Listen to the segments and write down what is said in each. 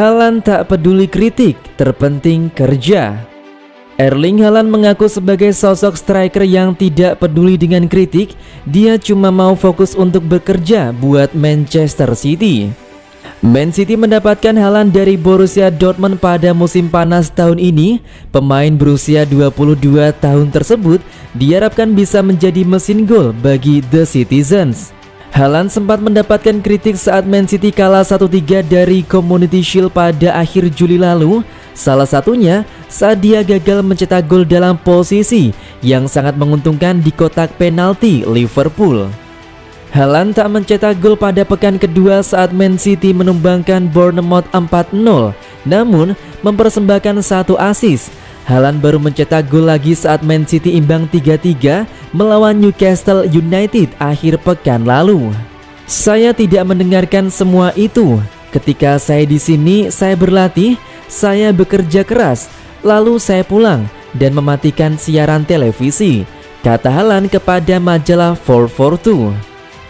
Haaland tak peduli kritik, terpenting kerja. Erling Haaland mengaku sebagai sosok striker yang tidak peduli dengan kritik. Dia cuma mau fokus untuk bekerja buat Manchester City. Man City mendapatkan Haaland dari Borussia Dortmund pada musim panas tahun ini. Pemain berusia 22 tahun tersebut diharapkan bisa menjadi mesin gol bagi The Citizens. Haaland sempat mendapatkan kritik saat Man City kalah 1-3 dari Community Shield pada akhir Juli lalu. Salah satunya saat dia gagal mencetak gol dalam posisi yang sangat menguntungkan di kotak penalti Liverpool. Haaland tak mencetak gol pada pekan kedua saat Man City menumbangkan Bournemouth 4-0, namun mempersembahkan 1 assist. Haaland baru mencetak gol lagi saat Man City imbang 3-3 melawan Newcastle United akhir pekan lalu. Saya tidak mendengarkan semua itu. Ketika saya di sini, saya berlatih, saya bekerja keras, lalu saya pulang dan mematikan siaran televisi, kata Haaland kepada majalah 442.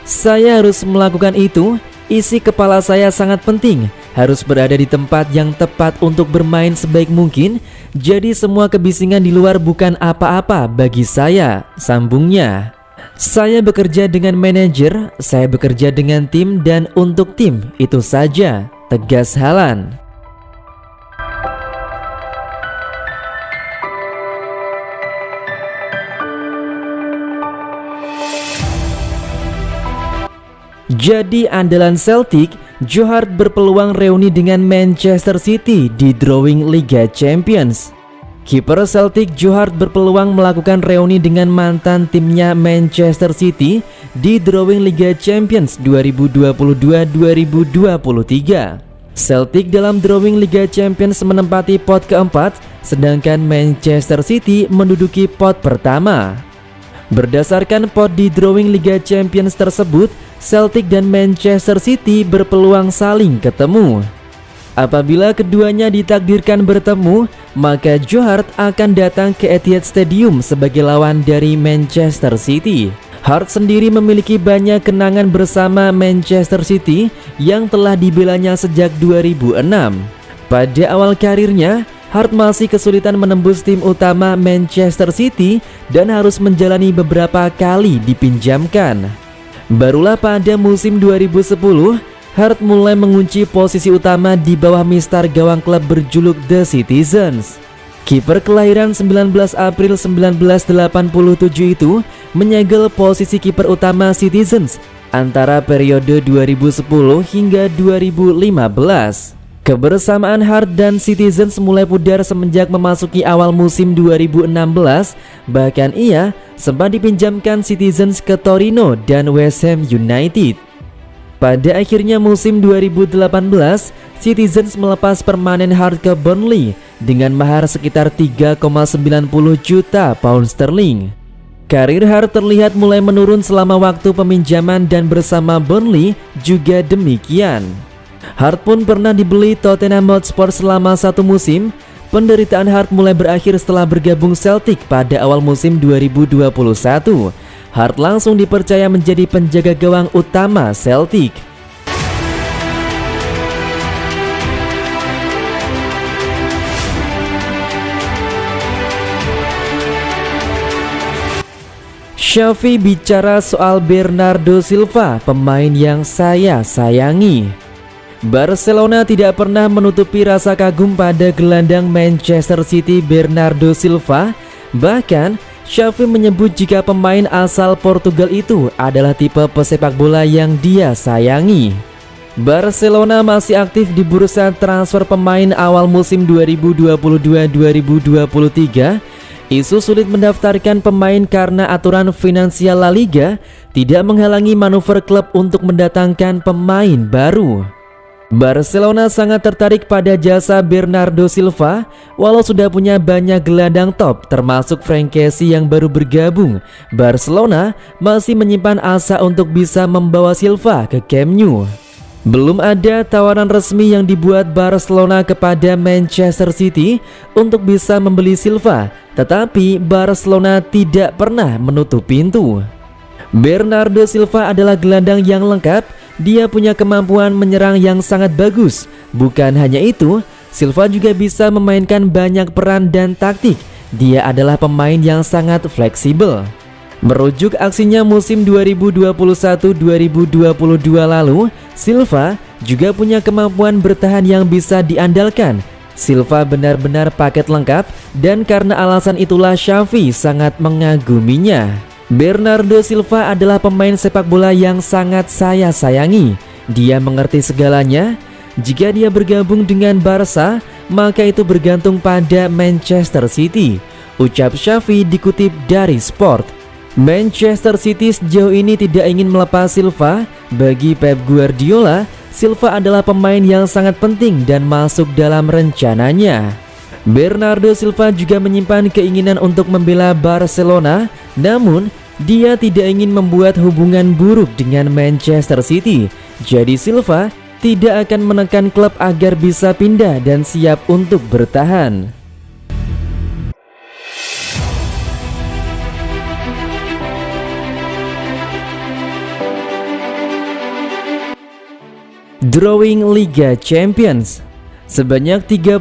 Saya harus melakukan itu, isi kepala saya sangat penting, harus berada di tempat yang tepat untuk bermain sebaik mungkin, jadi semua kebisingan di luar bukan apa-apa bagi saya, sambungnya. Saya bekerja dengan manajer, saya bekerja dengan tim dan untuk tim, itu saja, tegas Haaland. Jadi andalan Celtic, Joe Hart berpeluang reuni dengan Manchester City di drawing Liga Champions. Kiper Celtic Joe Hart berpeluang melakukan reuni dengan mantan timnya Manchester City di drawing Liga Champions 2022-2023. Celtic dalam drawing Liga Champions menempati pot keempat, sedangkan Manchester City menduduki pot pertama. Berdasarkan pot di drawing Liga Champions tersebut, Celtic dan Manchester City berpeluang saling ketemu. Apabila keduanya ditakdirkan bertemu, maka Joe Hart akan datang ke Etihad Stadium sebagai lawan dari Manchester City. Hart sendiri memiliki banyak kenangan bersama Manchester City yang telah dibelanya sejak 2006. Pada awal karirnya, Hart masih kesulitan menembus tim utama Manchester City dan harus menjalani beberapa kali dipinjamkan. Barulah pada musim 2010, Hart mulai mengunci posisi utama di bawah mistar gawang klub berjuluk The Citizens. Kiper kelahiran 19 April 1987 itu menyegel posisi kiper utama Citizens antara periode 2010 hingga 2015. Kebersamaan Hart dan Citizens mulai pudar semenjak memasuki awal musim 2016. Bahkan ia sempat dipinjamkan Citizens ke Torino dan West Ham United. Pada akhirnya musim 2018, Citizens melepas permanen Hart ke Burnley dengan mahar sekitar 3,90 juta pound sterling. Karir Hart terlihat mulai menurun selama waktu peminjaman dan bersama Burnley juga demikian. Hart pun pernah dibeli Tottenham Hotspur selama 1 musim. Penderitaan Hart mulai berakhir setelah bergabung Celtic pada awal musim 2021. Hart langsung dipercaya menjadi penjaga gawang utama Celtic. Xavi bicara soal Bernardo Silva, pemain yang saya sayangi. Barcelona tidak pernah menutupi rasa kagum pada gelandang Manchester City Bernardo Silva. Bahkan Xavi menyebut jika pemain asal Portugal itu adalah tipe pesepak bola yang dia sayangi. Barcelona masih aktif di bursa transfer pemain awal musim 2022-2023. Isu sulit mendaftarkan pemain karena aturan finansial La Liga tidak menghalangi manuver klub untuk mendatangkan pemain baru. Barcelona sangat tertarik pada jasa Bernardo Silva. Walau sudah punya banyak gelandang top termasuk Frank Kessie yang baru bergabung, Barcelona masih menyimpan asa untuk bisa membawa Silva ke Camp Nou. Belum ada tawaran resmi yang dibuat Barcelona kepada Manchester City untuk bisa membeli Silva, tetapi Barcelona tidak pernah menutup pintu. Bernardo Silva adalah gelandang yang lengkap. dia punya kemampuan menyerang yang sangat bagus. Bukan hanya itu, Silva juga bisa memainkan banyak peran dan taktik. Dia adalah pemain yang sangat fleksibel. Merujuk aksinya musim 2021-2022 lalu, Silva juga punya kemampuan bertahan yang bisa diandalkan. Silva benar-benar paket lengkap, dan karena alasan itulah Xavi sangat mengaguminya. Bernardo Silva adalah pemain sepak bola yang sangat saya sayangi. Dia mengerti segalanya. Jika dia bergabung dengan Barca, maka itu bergantung pada Manchester City, ucap Xavi dikutip dari Sport. Manchester City sejauh ini tidak ingin melepas Silva. Bagi Pep Guardiola, Silva adalah pemain yang sangat penting dan masuk dalam rencananya. Bernardo Silva juga menyimpan keinginan untuk membela Barcelona, namun dia tidak ingin membuat hubungan buruk dengan Manchester City. Jadi Silva tidak akan menekan klub agar bisa pindah dan siap untuk bertahan. Drawing Liga Champions. Sebanyak 32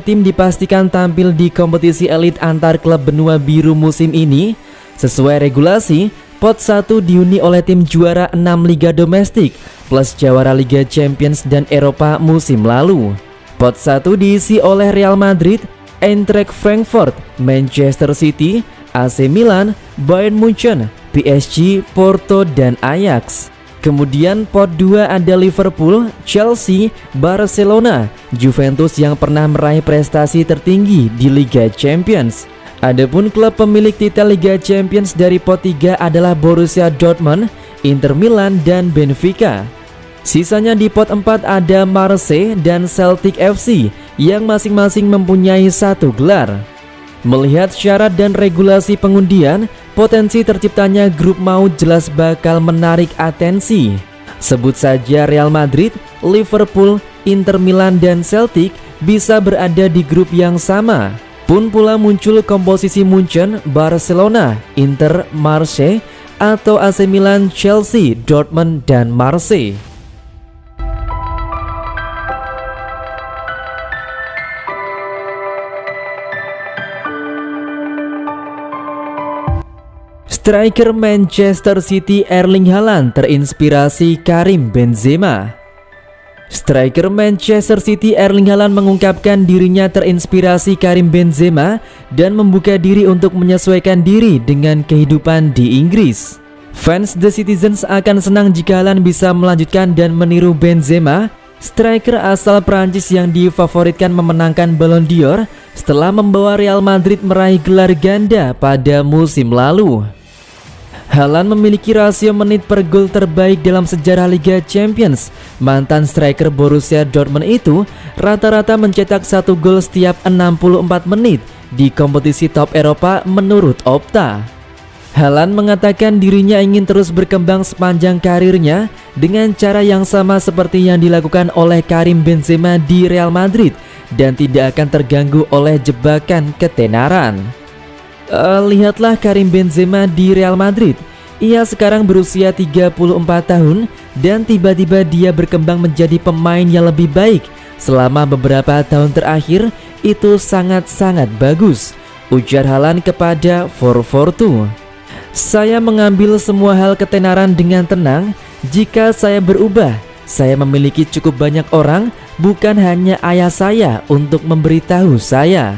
tim dipastikan tampil di kompetisi elit antar klub benua biru musim ini. Sesuai regulasi, pot 1 dihuni oleh tim juara 6 liga domestik plus jawara Liga Champions dan Eropa musim lalu. Pot 1 diisi oleh Real Madrid, Eintracht Frankfurt, Manchester City, AC Milan, Bayern Munchen, PSG, Porto, dan Ajax. Kemudian pot 2 ada Liverpool, Chelsea, Barcelona, Juventus yang pernah meraih prestasi tertinggi di Liga Champions. Adapun klub pemilik titel Liga Champions dari pot 3 adalah Borussia Dortmund, Inter Milan, dan Benfica. Sisanya di pot 4 ada Marseille dan Celtic FC yang masing-masing mempunyai 1 gelar. Melihat syarat dan regulasi pengundian, potensi terciptanya grup maut jelas bakal menarik atensi. Sebut saja Real Madrid, Liverpool, Inter Milan, dan Celtic bisa berada di grup yang sama. Pun pula muncul komposisi Munchen, Barcelona, Inter, Marseille, atau AC Milan, Chelsea, Dortmund, dan Marseille. Striker Manchester City Erling Haaland terinspirasi Karim Benzema. Striker Manchester City Erling Haaland mengungkapkan dirinya terinspirasi Karim Benzema dan membuka diri untuk menyesuaikan diri dengan kehidupan di Inggris. Fans The Citizens akan senang jika Haaland bisa melanjutkan dan meniru Benzema, striker asal Prancis yang difavoritkan memenangkan Ballon d'Or setelah membawa Real Madrid meraih gelar ganda pada musim lalu. Haaland memiliki rasio menit per gol terbaik dalam sejarah Liga Champions. Mantan striker Borussia Dortmund itu rata-rata mencetak 1 gol setiap 64 menit di kompetisi top Eropa menurut Opta. Haaland mengatakan dirinya ingin terus berkembang sepanjang karirnya dengan cara yang sama seperti yang dilakukan oleh Karim Benzema di Real Madrid dan tidak akan terganggu oleh jebakan ketenaran. Lihatlah Karim Benzema di Real Madrid. Ia sekarang berusia 34 tahun dan tiba-tiba dia berkembang menjadi pemain yang lebih baik. Selama beberapa tahun terakhir itu sangat-sangat bagus, ujar Haaland kepada 442. Saya mengambil semua hal ketenaran dengan tenang. Jika saya berubah, saya memiliki cukup banyak orang, bukan hanya ayah saya, untuk memberitahu saya.